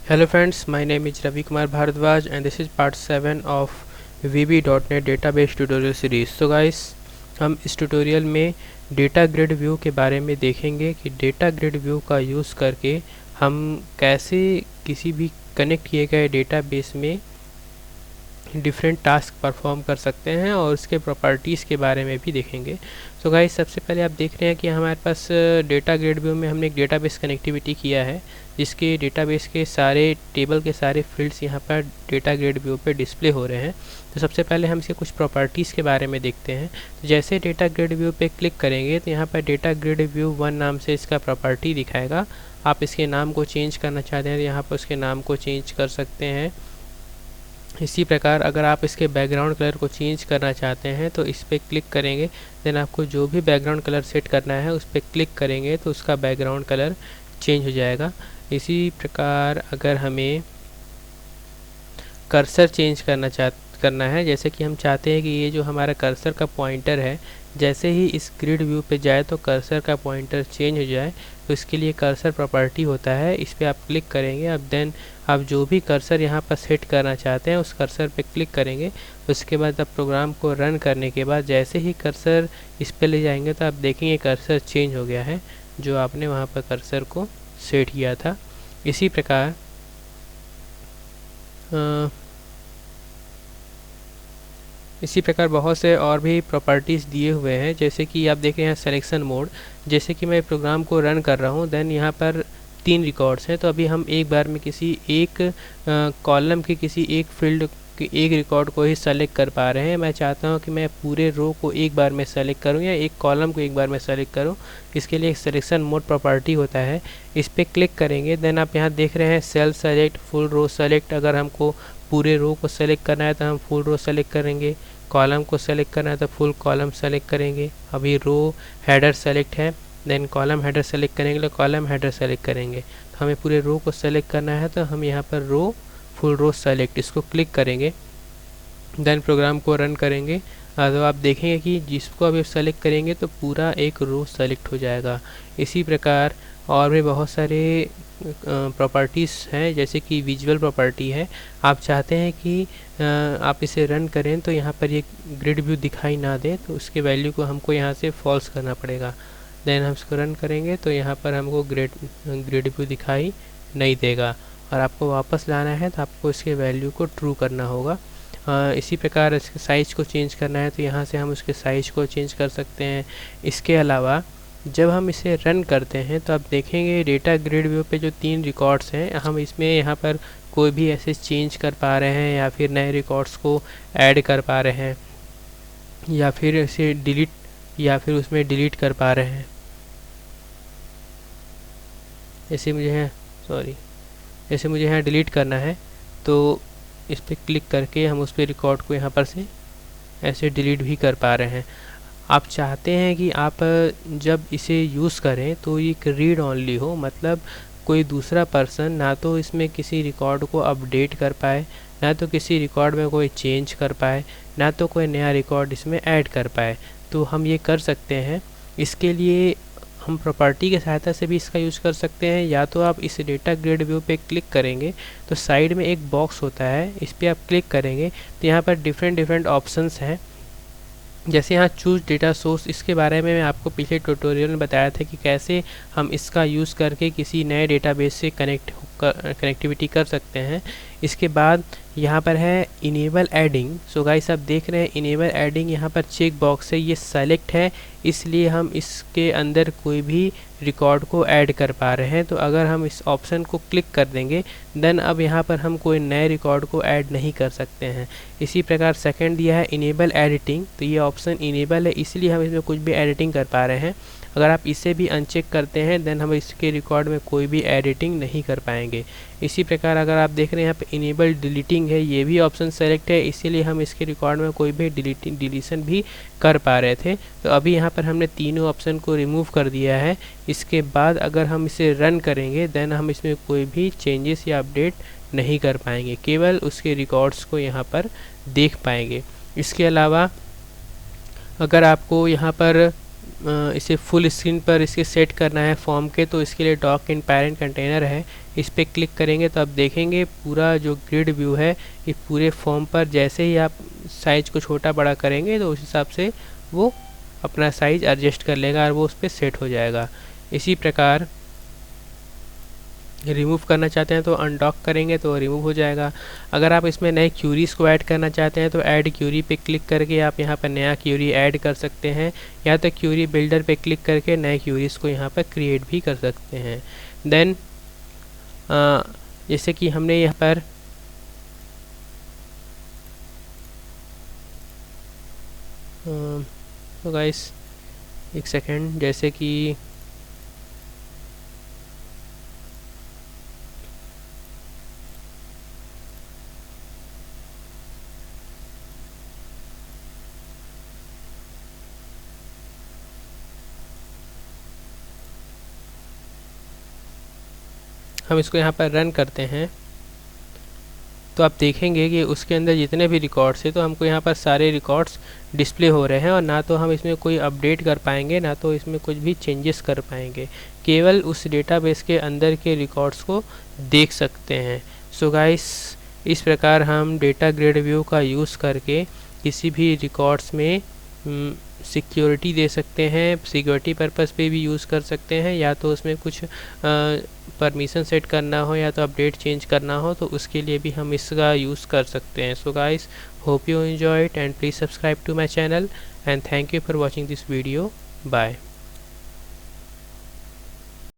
Hello friends, my name is Ravi Kumar Bharadwaj and this is part 7 of VB.NET database tutorial series. So guys, हम इस tutorial में data grid view के बारे में देखेंगे कि डेटा ग्रिड व्यू का यूज़ करके हम कैसे किसी भी कनेक्ट किए गए डेटाबेस में डिफरेंट टास्क परफॉर्म कर सकते हैं और उसके प्रॉपर्टीज़ के बारे में भी देखेंगे। सो गाइस, सबसे पहले आप देख रहे हैं कि हमारे पास डेटा ग्रिड व्यू में हमने एक डेटाबेस कनेक्टिविटी किया है, जिसके डेटाबेस के सारे टेबल के सारे फील्ड्स यहाँ पर डेटा ग्रिड व्यू पे डिस्प्ले हो रहे हैं। तो सबसे पहले हम इसके कुछ प्रॉपर्टीज़ के बारे में देखते हैं। तो जैसे डेटा ग्रिड व्यू पे क्लिक करेंगे तो यहाँ पर डेटा ग्रिड व्यू 1 नाम से इसका प्रॉपर्टी दिखाएगा। आप इसके नाम को चेंज करना चाहते हैं तो यहाँ पर उसके नाम को चेंज कर सकते हैं। इसी प्रकार अगर आप इसके बैकग्राउंड कलर को चेंज करना चाहते हैं तो इस पर क्लिक करेंगे, देन आपको जो भी बैकग्राउंड कलर सेट करना है उस पर क्लिक करेंगे तो उसका बैकग्राउंड कलर चेंज हो जाएगा। इसी प्रकार अगर हमें कर्सर चेंज करना है, जैसे कि हम चाहते हैं कि ये जो हमारा कर्सर का पॉइंटर है जैसे ही इस ग्रिड व्यू पे जाए तो कर्सर का पॉइंटर चेंज हो जाए, तो इसके लिए कर्सर प्रॉपर्टी होता है। इस पर आप क्लिक करेंगे। अब देन आप जो भी कर्सर यहाँ पर सेट करना चाहते हैं उस कर्सर पे क्लिक करेंगे। उसके बाद अब प्रोग्राम को रन करने के बाद जैसे ही कर्सर इस पे ले जाएंगे तो आप देखेंगे कर्सर चेंज हो गया है, जो आपने वहाँ पर कर्सर को सेट किया था। इसी प्रकार बहुत से और भी प्रॉपर्टीज़ दिए हुए हैं, जैसे कि आप देख रहे हैं सिलेक्शन मोड। जैसे कि मैं प्रोग्राम को रन कर रहा हूँ, देन यहाँ पर 3 रिकॉर्ड्स हैं, तो अभी हम एक बार में किसी एक कॉलम के किसी एक फील्ड के एक रिकॉर्ड को ही सेलेक्ट कर पा रहे हैं। मैं चाहता हूँ कि मैं पूरे रो को एक बार में सेलेक्ट करूँ या एक कॉलम को एक बार में सेलेक्ट करूँ। इसके लिए एक सिलेक्शन मोड प्रॉपर्टी होता है। इस पर क्लिक करेंगे, देन आप यहाँ देख रहे हैं सेल सेलेक्ट, फुल रो सेलेक्ट। अगर हमको पूरे रो को सेलेक्ट करना है तो हम फुल रो सेलेक्ट करेंगे, कॉलम को सेलेक्ट करना है तो फुल कॉलम सेलेक्ट करेंगे। अभी रो हेडर सेलेक्ट है, देन कॉलम हेडर सेलेक्ट करेंगे तो कॉलम हेडर सेलेक्ट करेंगे। तो हमें पूरे रो को सेलेक्ट करना है तो हम यहाँ पर रो फुल रो सेलेक्ट इसको क्लिक करेंगे, देन प्रोग्राम को रन करेंगे। तो आप देखेंगे कि जिसको अभी सेलेक्ट करेंगे तो पूरा एक रो सेलेक्ट हो जाएगा। इसी प्रकार और भी बहुत सारे प्रॉपर्टीज़ हैं, जैसे कि विजुअल प्रॉपर्टी है। आप चाहते हैं कि आप इसे रन करें तो यहाँ पर ये ग्रिड व्यू दिखाई ना दे, तो उसके वैल्यू को हमको यहाँ से फॉल्स करना पड़ेगा। देन हम इसको रन करेंगे तो यहाँ पर हमको ग्रिड व्यू दिखाई नहीं देगा, और आपको वापस लाना है तो आपको इसके वैल्यू को ट्रू करना होगा। इसी प्रकार इसके साइज़ को चेंज करना है तो यहाँ से हम उसके साइज़ को चेंज कर सकते हैं। इसके अलावा जब हम इसे रन करते हैं तो आप देखेंगे डेटा ग्रिड व्यू पे जो 3 रिकॉर्ड्स हैं, हम इसमें यहाँ पर कोई भी ऐसे चेंज कर पा रहे हैं या फिर नए रिकॉर्ड्स को ऐड कर पा रहे हैं या फिर इसे डिलीट या फिर उसमें डिलीट कर पा रहे हैं। जैसे मुझे यहाँ डिलीट करना है तो इस पर क्लिक करके हम उस पर रिकॉर्ड को यहाँ पर से ऐसे डिलीट भी कर पा रहे हैं। आप चाहते हैं कि आप जब इसे यूज़ करें तो ये रीड ओनली हो, मतलब कोई दूसरा पर्सन ना तो इसमें किसी रिकॉर्ड को अपडेट कर पाए, ना तो किसी रिकॉर्ड में कोई चेंज कर पाए, ना तो कोई नया रिकॉर्ड इसमें ऐड कर पाए। तो हम ये कर सकते हैं। इसके लिए हम प्रॉपर्टी की सहायता से भी इसका यूज़ कर सकते हैं। या तो आप इस डेटा ग्रिड व्यू पे क्लिक करेंगे तो साइड में एक बॉक्स होता है, इस पर आप क्लिक करेंगे तो यहाँ पर डिफरेंट ऑप्शंस हैं। जैसे यहाँ चूज डेटा सोर्स, इसके बारे में मैं आपको पिछले ट्यूटोरियल में बताया था कि कैसे हम इसका यूज़ करके किसी नए डेटाबेस से कनेक्टिविटी कर सकते हैं। इसके बाद यहाँ पर है इनेबल एडिंग। सो गाइस, आप देख रहे हैं इनेबल एडिंग यहाँ पर चेक बॉक्स है, ये सेलेक्ट है, इसलिए हम इसके अंदर कोई भी रिकॉर्ड को ऐड कर पा रहे हैं। तो अगर हम इस ऑप्शन को क्लिक कर देंगे देन अब यहाँ पर हम कोई नए रिकॉर्ड को ऐड नहीं कर सकते हैं। इसी प्रकार सेकंड दिया है इनेबल एडिटिंग, तो ये ऑप्शन इनेबल है, इसलिए हम इसमें कुछ भी एडिटिंग कर पा रहे हैं। अगर आप इसे भी अनचेक करते हैं देन हम इसके रिकॉर्ड में कोई भी एडिटिंग नहीं कर पाएंगे। इसी प्रकार अगर आप देख रहे हैं यहाँ पे इनेबल डिलीटिंग है, ये भी ऑप्शन सेलेक्ट है, इसीलिए हम इसके रिकॉर्ड में कोई भी डिलीशन भी कर पा रहे थे। तो अभी यहाँ पर हमने तीनों ऑप्शन को रिमूव कर दिया है। इसके बाद अगर हम इसे रन करेंगे देन हम इसमें कोई भी चेंजेस या अपडेट नहीं कर पाएंगे, केवल उसके रिकॉर्ड्स को यहाँ पर देख पाएंगे। इसके अलावा अगर आपको यहाँ पर इसे फुल स्क्रीन पर इसके सेट करना है फॉर्म के, तो इसके लिए डॉक इन पेरेंट कंटेनर है, इस पर क्लिक करेंगे तो आप देखेंगे पूरा जो ग्रिड व्यू है इस पूरे फॉर्म पर जैसे ही आप साइज को छोटा बड़ा करेंगे तो उस हिसाब से वो अपना साइज एडजस्ट कर लेगा और वो उस पर सेट हो जाएगा। इसी प्रकार रिमूव करना चाहते हैं तो अनडॉक करेंगे तो रिमूव हो जाएगा। अगर आप इसमें नए क्यूरीज़ को ऐड करना चाहते हैं तो ऐड क्यूरी पे क्लिक करके आप यहाँ पर नया क्यूरी ऐड कर सकते हैं, या तो क्यूरी बिल्डर पे क्लिक करके नए क्यूरीज़ को यहाँ पर क्रिएट भी कर सकते हैं। देन जैसे कि हमने यहाँ पर तो गाइस एक सेकेंड, जैसे कि हम इसको यहाँ पर रन करते हैं तो आप देखेंगे कि उसके अंदर जितने भी रिकॉर्ड्स हैं तो हमको यहाँ पर सारे रिकॉर्ड्स डिस्प्ले हो रहे हैं, और ना तो हम इसमें कोई अपडेट कर पाएंगे ना तो इसमें कुछ भी चेंजेस कर पाएंगे, केवल उस डेटाबेस के अंदर के रिकॉर्ड्स को देख सकते हैं। सो गाइस, इस प्रकार हम डेटा ग्रिड व्यू का यूज़ करके किसी भी रिकॉर्ड्स में सिक्योरिटी दे सकते हैं, सिक्योरिटी पर्पस पे भी यूज़ कर सकते हैं, या तो उसमें कुछ परमिशन सेट करना हो या तो अपडेट चेंज करना हो तो उसके लिए भी हम इसका यूज़ कर सकते हैं। So guys, hope you enjoy it and please subscribe to my channel and thank you for watching this video. Bye.